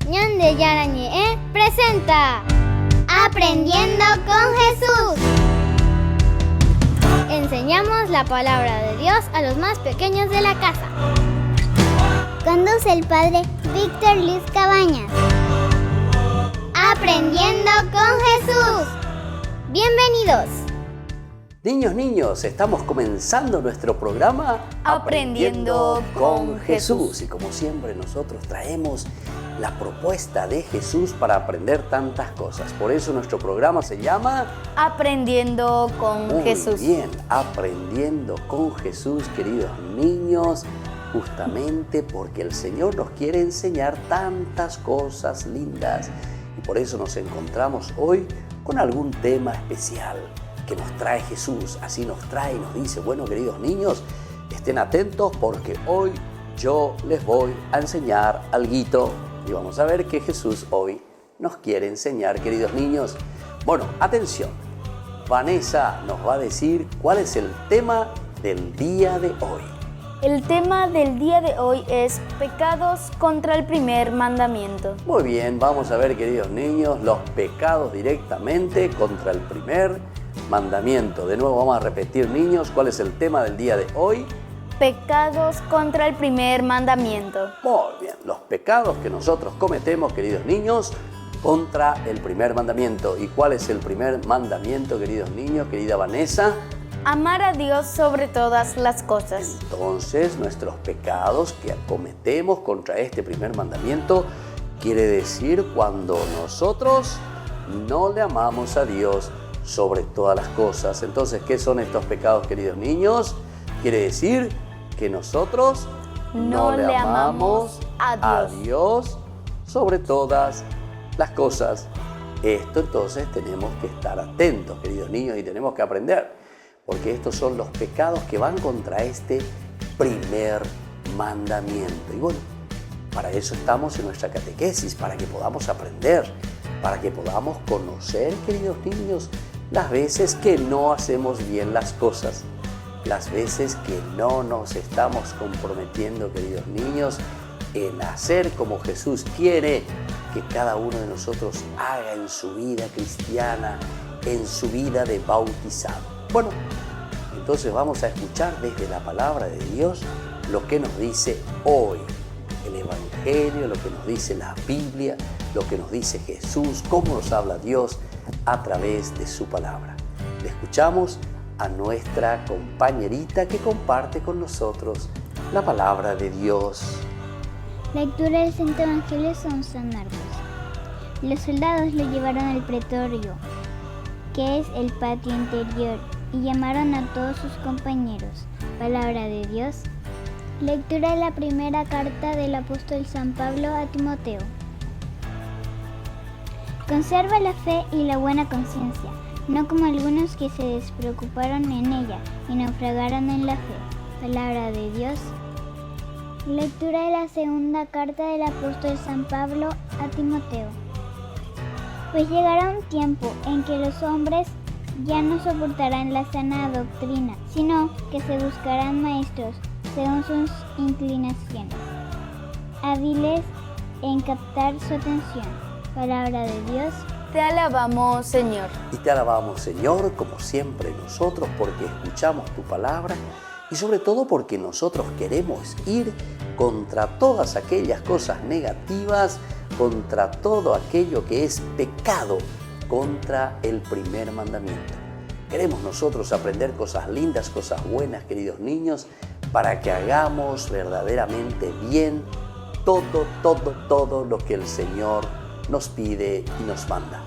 Ñan de Yarañe presenta Aprendiendo con Jesús. Enseñamos la palabra de Dios a los más pequeños de la casa. Conduce el padre Víctor Luis Cabañas. Aprendiendo con Jesús. Bienvenidos. Niños, estamos comenzando nuestro programa Aprendiendo con Jesús. Y como siempre nosotros traemos la propuesta de Jesús para aprender tantas cosas. Por eso nuestro programa se llama Aprendiendo con Jesús. Muy bien, Aprendiendo con Jesús, queridos niños, justamente porque el Señor nos quiere enseñar tantas cosas lindas. Y por eso nos encontramos hoy con algún tema especial que nos trae Jesús. Así nos trae y nos dice, bueno, queridos niños, estén atentos porque hoy yo les voy a enseñar alguito. Y vamos a ver qué Jesús hoy nos quiere enseñar, queridos niños. Bueno, atención. Vanessa nos va a decir cuál es el tema del día de hoy. El tema del día de hoy es pecados contra el primer mandamiento. Muy bien, vamos a ver, queridos niños, los pecados directamente contra el primer mandamiento. De nuevo vamos a repetir, niños, cuál es el tema del día de hoy. Pecados contra el primer mandamiento. Muy bien, los pecados que nosotros cometemos, queridos niños, contra el primer mandamiento. ¿Y cuál es el primer mandamiento, queridos niños, querida Vanessa? Amar a Dios sobre todas las cosas. Entonces, nuestros pecados que cometemos contra este primer mandamiento quiere decir cuando nosotros no le amamos a Dios sobre todas las cosas. Entonces, ¿qué son estos pecados, queridos niños? Quiere decir que nosotros no le amamos a Dios sobre todas las cosas. Esto entonces tenemos que estar atentos, queridos niños, y tenemos que aprender, porque estos son los pecados que van contra este primer mandamiento. Y bueno, para eso estamos en nuestra catequesis, para que podamos aprender, para que podamos conocer, queridos niños, las veces que no hacemos bien las cosas, las veces que no nos estamos comprometiendo, queridos niños, en hacer como Jesús quiere que cada uno de nosotros haga en su vida cristiana, en su vida de bautizado. Bueno, entonces vamos a escuchar desde la palabra de Dios lo que nos dice hoy el Evangelio, lo que nos dice la Biblia, lo que nos dice Jesús, cómo nos habla Dios a través de su palabra. Le escuchamos a nuestra compañerita que comparte con nosotros la palabra de Dios. Lectura del Santo Evangelio según San Marcos. Los soldados lo llevaron al pretorio, que es el patio interior, y llamaron a todos sus compañeros. Palabra de Dios. Lectura de la primera carta del apóstol San Pablo a Timoteo. Conserva la fe y la buena conciencia, no como algunos que se despreocuparon en ella y naufragaron en la fe. Palabra de Dios. Lectura de la segunda carta del apóstol San Pablo a Timoteo. Pues llegará un tiempo en que los hombres ya no soportarán la sana doctrina, sino que se buscarán maestros según sus inclinaciones, hábiles en captar su atención. Palabra de Dios. Te alabamos, Señor. Y te alabamos, Señor, como siempre nosotros, porque escuchamos tu palabra y sobre todo porque nosotros queremos ir contra todas aquellas cosas negativas, contra todo aquello que es pecado, contra el primer mandamiento. Queremos nosotros aprender cosas lindas, cosas buenas, queridos niños, para que hagamos verdaderamente bien todo lo que el Señor nos pide y nos manda.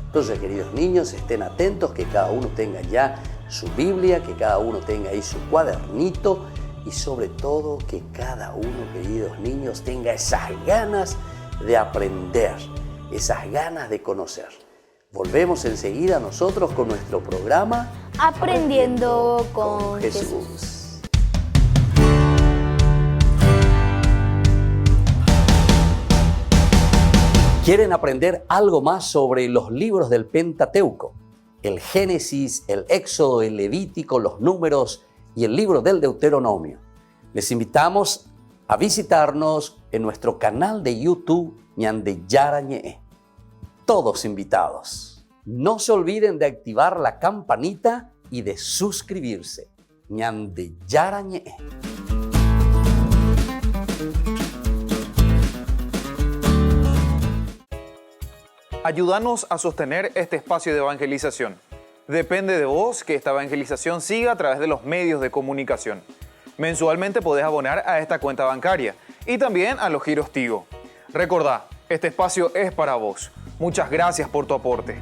Entonces, queridos niños, estén atentos, que cada uno tenga ya su Biblia, que cada uno tenga ahí su cuadernito y sobre todo que cada uno, queridos niños, tenga esas ganas de aprender, esas ganas de conocer. Volvemos enseguida nosotros con nuestro programa Aprendiendo con Jesús. ¿Quieren aprender algo más sobre los libros del Pentateuco? El Génesis, el Éxodo, el Levítico, los Números y el libro del Deuteronomio. Les invitamos a visitarnos en nuestro canal de YouTube ñande yarañe. Todos invitados. No se olviden de activar la campanita y de suscribirse. ñande yarañe. Ayúdanos a sostener este espacio de evangelización. Depende de vos que esta evangelización siga a través de los medios de comunicación. Mensualmente podés abonar a esta cuenta bancaria y también a los giros Tigo. Recordá, este espacio es para vos. Muchas gracias por tu aporte.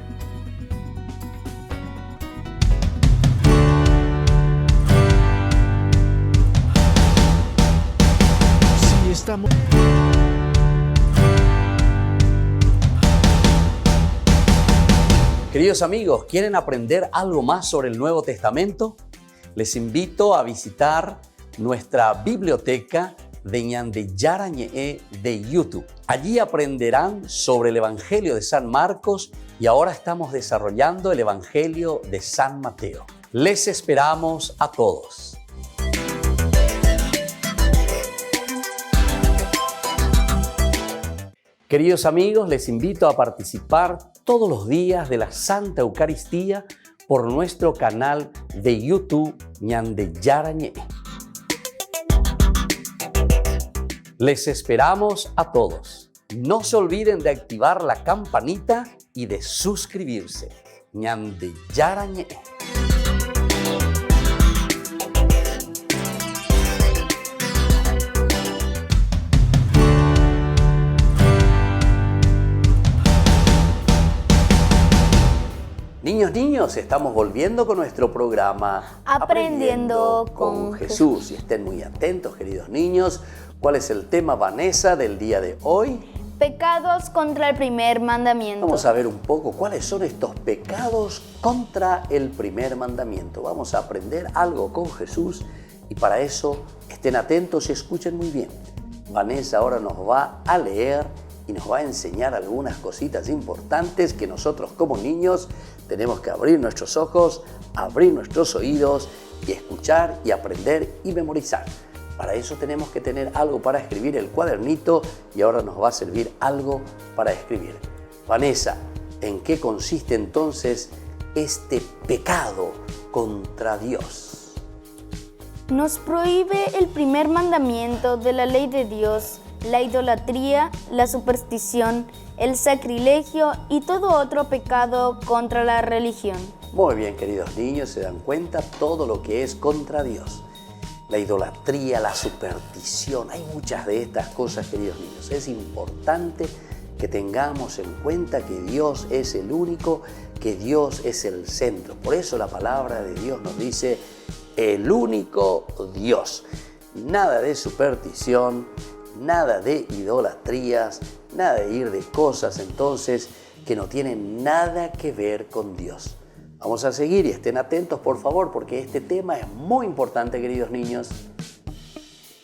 Sí, estamos... Queridos amigos, ¿quieren aprender algo más sobre el Nuevo Testamento? Les invito a visitar nuestra biblioteca de ñande yarañe de YouTube. Allí aprenderán sobre el Evangelio de San Marcos y ahora estamos desarrollando el Evangelio de San Mateo. Les esperamos a todos. Queridos amigos, les invito a participar todos los días de la Santa Eucaristía por nuestro canal de YouTube ñande yarañe. Les esperamos a todos. No se olviden de activar la campanita y de suscribirse. ñande yarañe. Niños, estamos volviendo con nuestro programa Aprendiendo con Jesús. Y estén muy atentos, queridos niños. ¿Cuál es el tema, Vanessa, del día de hoy? Pecados contra el primer mandamiento. Vamos a ver un poco cuáles son estos pecados contra el primer mandamiento. Vamos a aprender algo con Jesús y para eso estén atentos y escuchen muy bien. Vanessa ahora nos va a leer y nos va a enseñar algunas cositas importantes que nosotros como niños tenemos que abrir nuestros ojos, abrir nuestros oídos y escuchar y aprender y memorizar. Para eso tenemos que tener algo para escribir, el cuadernito, y ahora nos va a servir algo para escribir. Vanessa, ¿en qué consiste entonces este pecado contra Dios? Nos prohíbe el primer mandamiento de la ley de Dios, la idolatría, la superstición, el sacrilegio y todo otro pecado contra la religión. Muy bien, queridos niños, se dan cuenta todo lo que es contra Dios. La idolatría, la superstición, hay muchas de estas cosas, queridos niños. Es importante que tengamos en cuenta que Dios es el único, que Dios es el centro. Por eso la palabra de Dios nos dice el único Dios. Nada de superstición, nada de idolatrías, nada de ir de cosas entonces que no tienen nada que ver con Dios. Vamos a seguir y estén atentos, por favor, porque este tema es muy importante, queridos niños.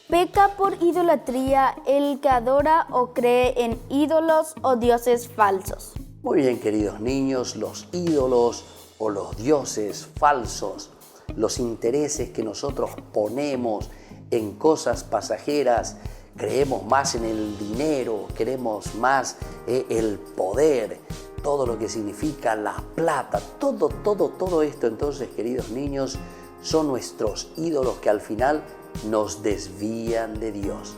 Peca por idolatría el que adora o cree en ídolos o dioses falsos. Muy bien, queridos niños, los ídolos o los dioses falsos, los intereses que nosotros ponemos en cosas pasajeras, creemos más en el dinero, queremos más el poder, todo lo que significa la plata, todo esto entonces, queridos niños, son nuestros ídolos que al final nos desvían de Dios.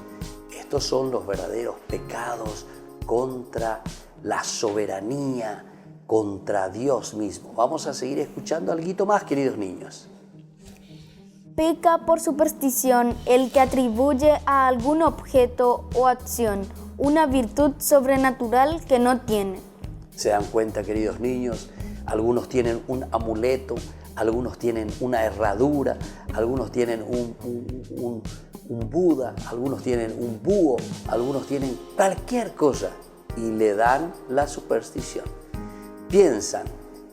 Estos son los verdaderos pecados contra la soberanía, contra Dios mismo. Vamos a seguir escuchando algo más, queridos niños. Peca por superstición el que atribuye a algún objeto o acción una virtud sobrenatural que no tiene. Se dan cuenta, queridos niños, algunos tienen un amuleto, algunos tienen una herradura, algunos tienen un Buda, algunos tienen un búho, algunos tienen cualquier cosa y le dan la superstición. Piensan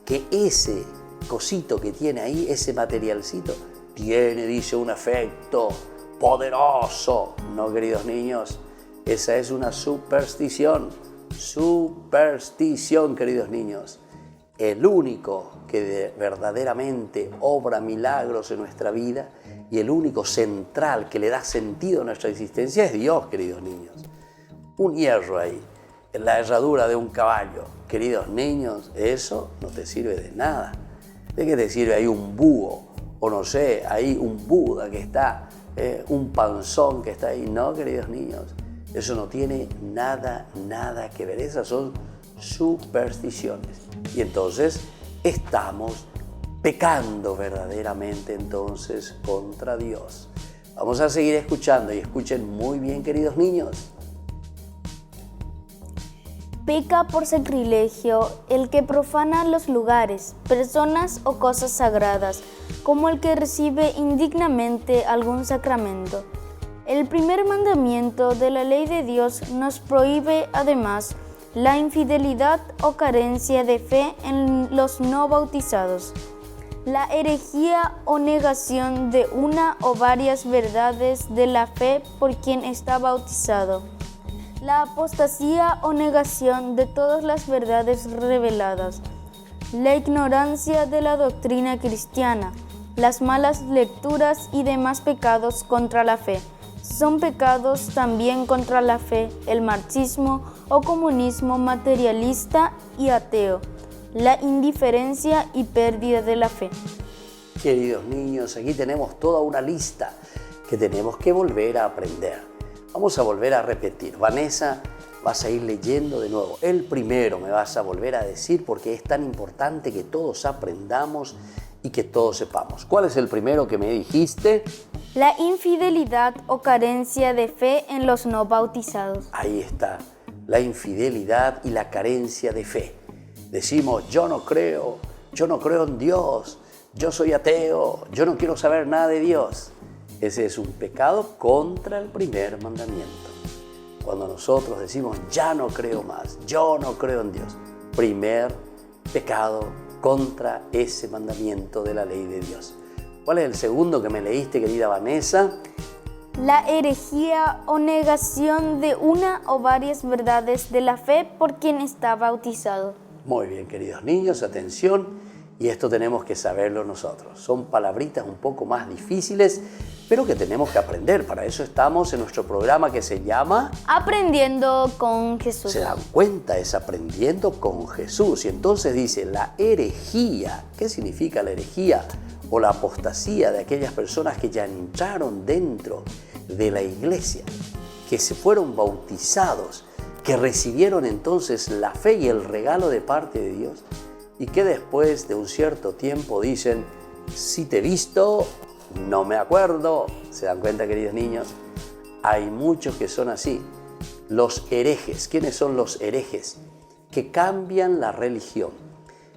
que ese cosito que tiene ahí, ese materialcito, tiene, dice, un efecto poderoso. No, queridos niños, esa es una superstición. Superstición, queridos niños. El único que verdaderamente obra milagros en nuestra vida y el único central que le da sentido a nuestra existencia es Dios, queridos niños. Un hierro ahí. la herradura de un caballo. Queridos niños, eso no te sirve de nada. ¿De qué te sirve ahí un búho? O no sé, ahí un Buda que está, un panzón que está ahí. No, queridos niños, eso no tiene nada que ver. Esas son supersticiones. Y entonces estamos pecando verdaderamente entonces contra Dios. Vamos a seguir escuchando y escuchen muy bien, queridos niños. Peca por sacrilegio el que profana los lugares, personas o cosas sagradas, como el que recibe indignamente algún sacramento. El primer mandamiento de la ley de Dios nos prohíbe además la infidelidad o carencia de fe en los no bautizados, la herejía o negación de una o varias verdades de la fe por quien está bautizado, la apostasía o negación de todas las verdades reveladas, la ignorancia de la doctrina cristiana, las malas lecturas y demás pecados contra la fe. Son pecados también contra la fe el marxismo o comunismo materialista y ateo, la indiferencia y pérdida de la fe. Queridos niños, aquí tenemos toda una lista que tenemos que volver a aprender. Vamos a volver a repetir. Vanessa, vas a ir leyendo de nuevo. El primero me vas a volver a decir porque es tan importante que todos aprendamos y que todos sepamos. ¿Cuál es el primero que me dijiste? La infidelidad o carencia de fe en los no bautizados. Ahí está, la infidelidad y la carencia de fe. Decimos, yo no creo en Dios, yo soy ateo, yo no quiero saber nada de Dios. Ese es un pecado contra el primer mandamiento. Cuando nosotros decimos, ya no creo más, yo no creo en Dios, primer pecado contra ese mandamiento de la ley de Dios. ¿Cuál es el segundo que me leíste, querida Vanessa? La herejía o negación de una o varias verdades de la fe por quien está bautizado. Muy bien, queridos niños, atención. Y esto tenemos que saberlo nosotros. Son palabritas un poco más difíciles, pero que tenemos que aprender. Para eso estamos en nuestro programa que se llama Aprendiendo con Jesús. ¿Se dan cuenta? Es Aprendiendo con Jesús. Y entonces dice la herejía. ¿Qué significa la herejía? O la apostasía de aquellas personas que ya entraron dentro de la iglesia, que se fueron bautizados, que recibieron entonces la fe y el regalo de parte de Dios, y que después de un cierto tiempo dicen, si te he visto, no me acuerdo. ¿Se dan cuenta, queridos niños? Hay muchos que son así. Los herejes. ¿Quiénes son los herejes? Que cambian la religión,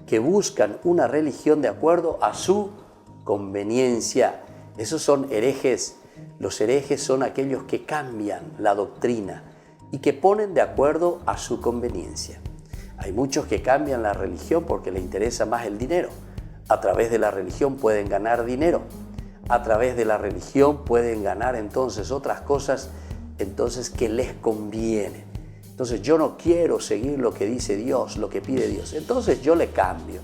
que buscan una religión de acuerdo a su conveniencia. Esos son herejes. Los herejes son aquellos que cambian la doctrina y que ponen de acuerdo a su conveniencia. Hay muchos que cambian la religión porque les interesa más el dinero. A través de la religión pueden ganar dinero. A través de la religión pueden ganar entonces otras cosas entonces que les convienen. Entonces yo no quiero seguir lo que dice Dios, lo que pide Dios. Entonces yo le cambio.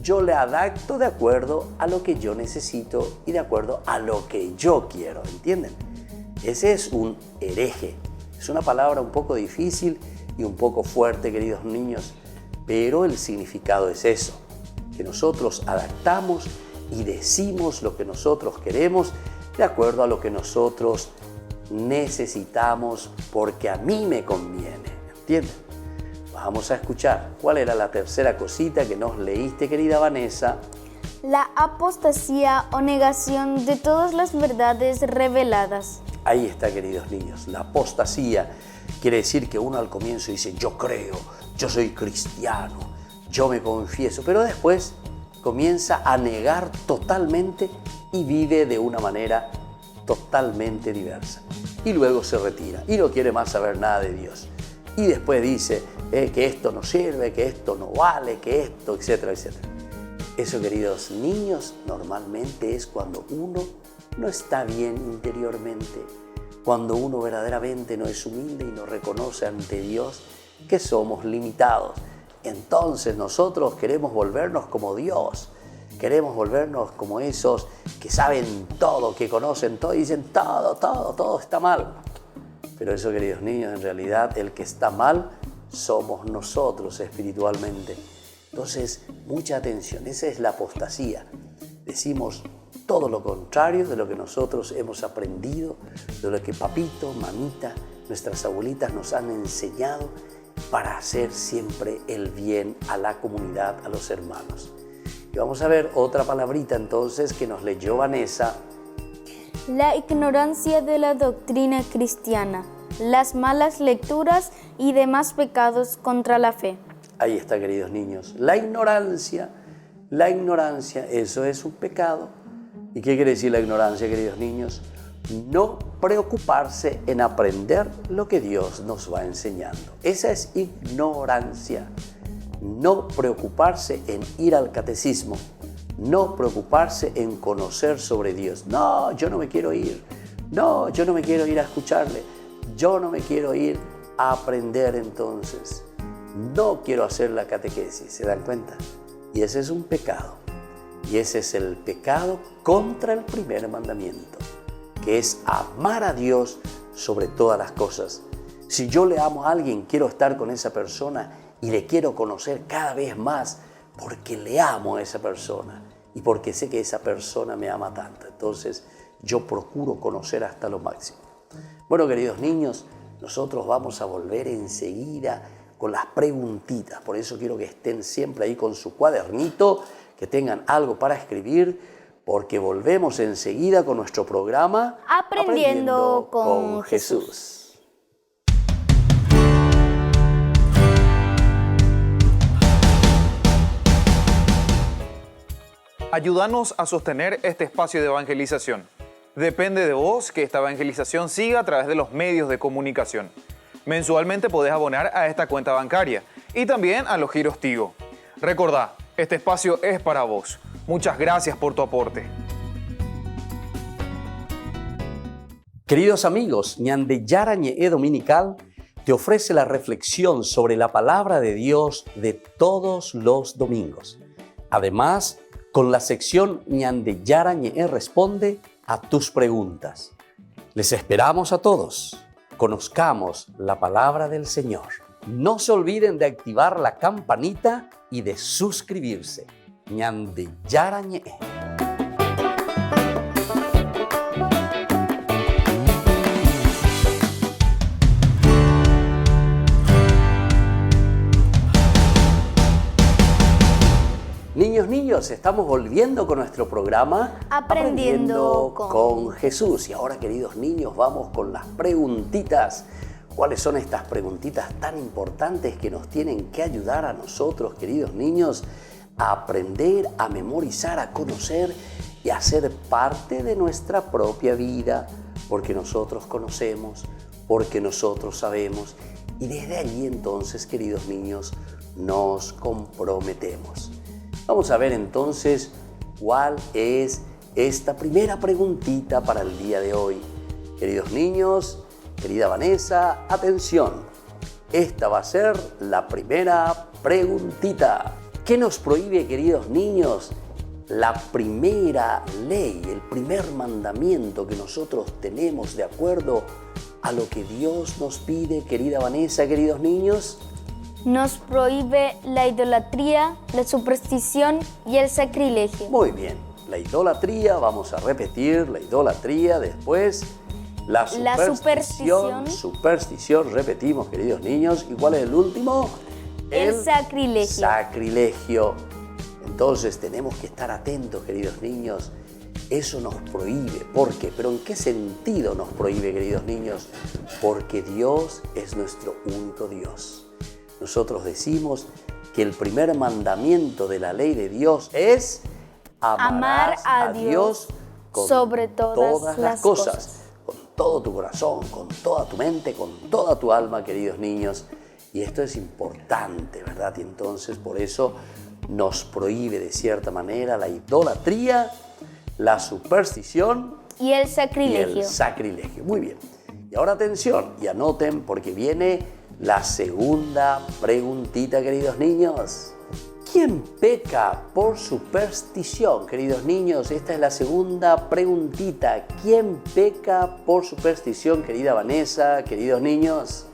Yo le adapto de acuerdo a lo que yo necesito y de acuerdo a lo que yo quiero. ¿Entienden? Ese es un hereje. Es una palabra un poco difícil y un poco fuerte, queridos niños, pero el significado es eso, que nosotros adaptamos y decimos lo que nosotros queremos de acuerdo a lo que nosotros necesitamos porque a mí me conviene, ¿entienden? Vamos a escuchar cuál era la tercera cosita que nos leíste, querida Vanessa. La apostasía o negación de todas las verdades reveladas. Ahí está, queridos niños, la apostasía. Quiere decir que uno al comienzo dice, yo creo, yo soy cristiano, yo me confieso, pero después comienza a negar totalmente y vive de una manera totalmente diversa. Y luego se retira y no quiere más saber nada de Dios. Y después dice que esto no sirve, que esto no vale, que esto, etcétera, etcétera. Eso, queridos niños, normalmente es cuando uno no está bien interiormente, cuando uno verdaderamente no es humilde y no reconoce ante Dios que somos limitados. Entonces nosotros queremos volvernos como Dios, queremos volvernos como esos que saben todo, que conocen todo y dicen todo está mal. Pero eso, queridos niños, en realidad el que está mal somos nosotros espiritualmente. Entonces, mucha atención, esa es la apostasía. Decimos todo lo contrario de lo que nosotros hemos aprendido, de lo que papito, mamita, nuestras abuelitas nos han enseñado para hacer siempre el bien a la comunidad, a los hermanos. Y vamos a ver otra palabrita entonces que nos leyó Vanessa. La ignorancia de la doctrina cristiana, las malas lecturas y demás pecados contra la fe. Ahí está, queridos niños. La ignorancia, eso es un pecado. ¿Y qué quiere decir la ignorancia, queridos niños? No preocuparse en aprender lo que Dios nos va enseñando. Esa es ignorancia. No preocuparse en ir al catecismo. No preocuparse en conocer sobre Dios. No, yo no me quiero ir. No, yo no me quiero ir a escucharle. Yo no me quiero ir a aprender entonces. No quiero hacer la catequesis, ¿se dan cuenta? Y ese es un pecado. Y ese es el pecado contra el primer mandamiento, que es amar a Dios sobre todas las cosas. Si yo le amo a alguien, quiero estar con esa persona y le quiero conocer cada vez más porque le amo a esa persona y porque sé que esa persona me ama tanto. Entonces, yo procuro conocer hasta lo máximo. Bueno, queridos niños, nosotros vamos a volver enseguida con las preguntitas. Por eso quiero que estén siempre ahí con su cuadernito, que tengan algo para escribir, porque volvemos enseguida con nuestro programa Aprendiendo con Jesús. Ayúdanos a sostener este espacio de evangelización. Depende de vos que esta evangelización siga a través de los medios de comunicación. Mensualmente podés abonar a esta cuenta bancaria y también a los giros Tigo. Recordá, este espacio es para vos. Muchas gracias por tu aporte. Queridos amigos, Ñandeyara Ñe'e Dominical te ofrece la reflexión sobre la palabra de Dios de todos los domingos. Además, con la sección Ñandeyara Ñe'e responde a tus preguntas. Les esperamos a todos. Conozcamos la palabra del Señor. No se olviden de activar la campanita y de suscribirse. Ñandeyara Ñe'e. Niños, estamos volviendo con nuestro programa Aprendiendo con Jesús. Y ahora, queridos niños, vamos con las preguntitas. ¿Cuáles son estas preguntitas tan importantes que nos tienen que ayudar a nosotros, queridos niños, a aprender, a memorizar, a conocer y a ser parte de nuestra propia vida? Porque nosotros conocemos, porque nosotros sabemos. Y desde allí entonces, queridos niños, nos comprometemos. Vamos a ver entonces cuál es esta primera preguntita para el día de hoy. Queridos niños, querida Vanessa, atención. Esta va a ser la primera preguntita. ¿Qué nos prohíbe, queridos niños, la primera ley, el primer mandamiento que nosotros tenemos de acuerdo a lo que Dios nos pide, querida Vanessa, queridos niños? Nos prohíbe la idolatría, la superstición y el sacrilegio. Muy bien, la idolatría, vamos a repetir, la idolatría, después la superstición. Superstición, repetimos, queridos niños. ¿Y cuál es el último? El sacrilegio. Sacrilegio. Entonces tenemos que estar atentos, queridos niños. Eso nos prohíbe. ¿Por qué? ¿Pero en qué sentido nos prohíbe, queridos niños? Porque Dios es nuestro único Dios. Nosotros decimos que el primer mandamiento de la ley de Dios es amar a Dios con sobre todas las cosas. Con todo tu corazón, con toda tu mente, con toda tu alma, queridos niños. Y esto es importante, ¿verdad? Y entonces por eso nos prohíbe de cierta manera la idolatría, la superstición y el sacrilegio. Muy bien. Y ahora atención y anoten porque viene la segunda preguntita, queridos niños. ¿Quién peca por superstición, queridos niños? Esta es la segunda preguntita. ¿Quién peca por superstición, querida Vanessa, queridos niños?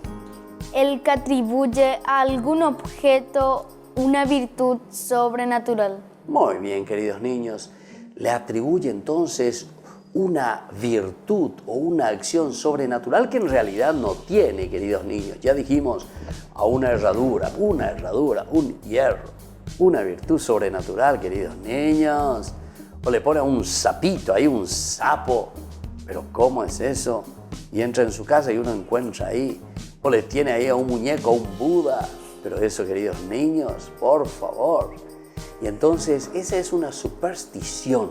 el que atribuye a algún objeto una virtud sobrenatural. Muy bien, queridos niños. Le atribuye entonces una virtud o una acción sobrenatural que en realidad no tiene, queridos niños. Ya dijimos a una herradura, un hierro, una virtud sobrenatural, queridos niños. O le pone a un sapito ahí, un sapo. Pero ¿cómo es eso? Y entra en su casa y uno encuentra ahí. O le tiene ahí a un muñeco, a un Buda. Pero eso, queridos niños, por favor. Y entonces esa es una superstición.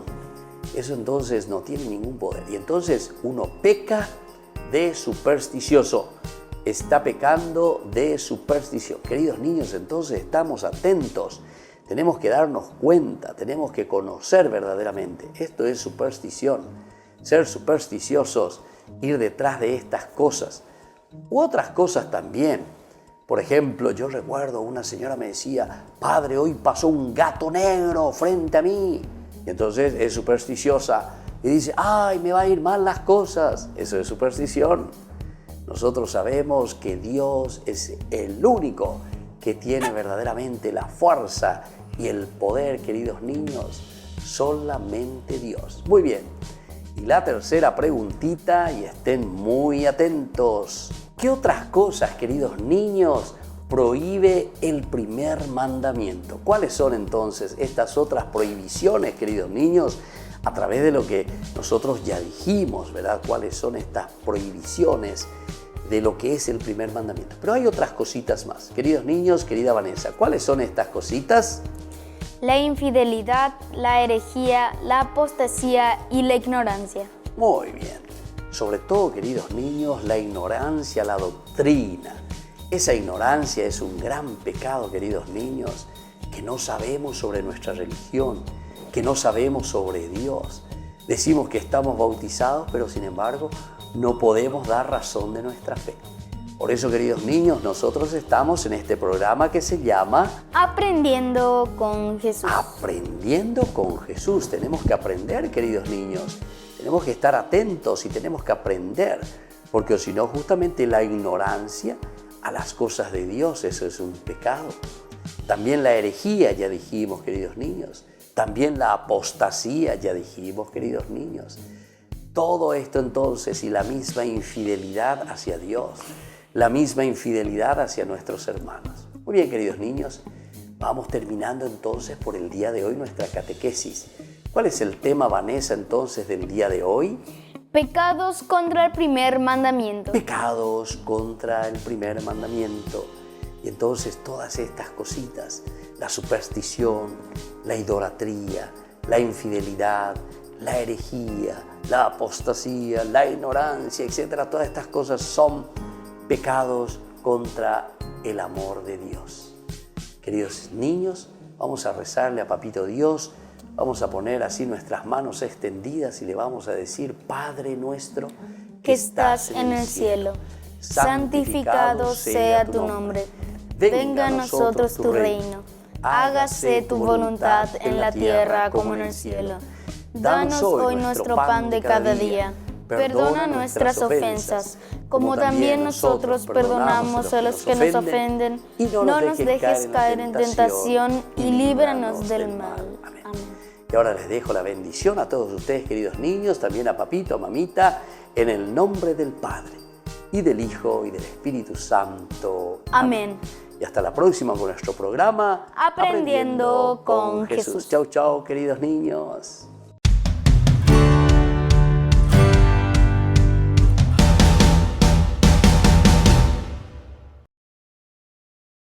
Eso entonces no tiene ningún poder. Y entonces uno peca de supersticioso. Está pecando de superstición. Queridos niños, entonces estamos atentos. Tenemos que darnos cuenta, tenemos que conocer verdaderamente. Esto es superstición. Ser supersticiosos, ir detrás de estas cosas. U otras cosas también. Por ejemplo, yo recuerdo una señora me decía, padre, hoy pasó un gato negro frente a mí. Y entonces es supersticiosa y dice, ay, me va a ir mal las cosas. Eso es superstición. Nosotros sabemos que Dios es el único que tiene verdaderamente la fuerza y el poder, queridos niños. Solamente Dios. Muy bien. Y la tercera preguntita, y estén muy atentos. ¿Qué otras cosas, queridos niños, prohíbe el primer mandamiento? ¿Cuáles son entonces estas otras prohibiciones, queridos niños? A través de lo que nosotros ya dijimos, ¿verdad? ¿Cuáles son estas prohibiciones de lo que es el primer mandamiento? Pero hay otras cositas más. Queridos niños, querida Vanessa, ¿cuáles son estas cositas? La infidelidad, la herejía, la apostasía y la ignorancia. Muy bien. Sobre todo, queridos niños, la ignorancia, la doctrina. Esa ignorancia es un gran pecado, queridos niños, que no sabemos sobre nuestra religión, que no sabemos sobre Dios. Decimos que estamos bautizados, pero sin embargo no podemos dar razón de nuestra fe. Por eso, queridos niños, nosotros estamos en este programa que se llama Aprendiendo con Jesús. Aprendiendo con Jesús. Tenemos que aprender, queridos niños. Tenemos que estar atentos y tenemos que aprender, porque si no, justamente la ignorancia a las cosas de Dios, eso es un pecado. También la herejía, ya dijimos, queridos niños. También la apostasía, ya dijimos, queridos niños. Todo esto entonces y la misma infidelidad hacia Dios, la misma infidelidad hacia nuestros hermanos. Muy bien, queridos niños, vamos terminando entonces por el día de hoy nuestra catequesis. ¿Cuál es el tema, Vanessa, entonces del día de hoy? Pecados contra el primer mandamiento. Pecados contra el primer mandamiento. Y entonces todas estas cositas, la superstición, la idolatría, la infidelidad, la herejía, la apostasía, la ignorancia, etcétera, todas estas cosas son pecados contra el amor de Dios. Queridos niños, vamos a rezarle a Papito Dios, vamos a poner así nuestras manos extendidas y le vamos a decir, Padre nuestro que estás en el cielo, santificado sea tu nombre. Venga a nosotros tu reino. Hágase tu voluntad en la tierra como en el cielo. Danos hoy nuestro pan de cada día. Perdona nuestras ofensas, como también nosotros perdonamos a los que nos ofenden. No nos dejes caer en tentación y líbranos del mal. Amén. Y ahora les dejo la bendición a todos ustedes, queridos niños, también a papito, a mamita, en el nombre del Padre, y del Hijo, y del Espíritu Santo. Amén. Y hasta la próxima con nuestro programa Aprendiendo con Jesús. Chau, chau, queridos niños.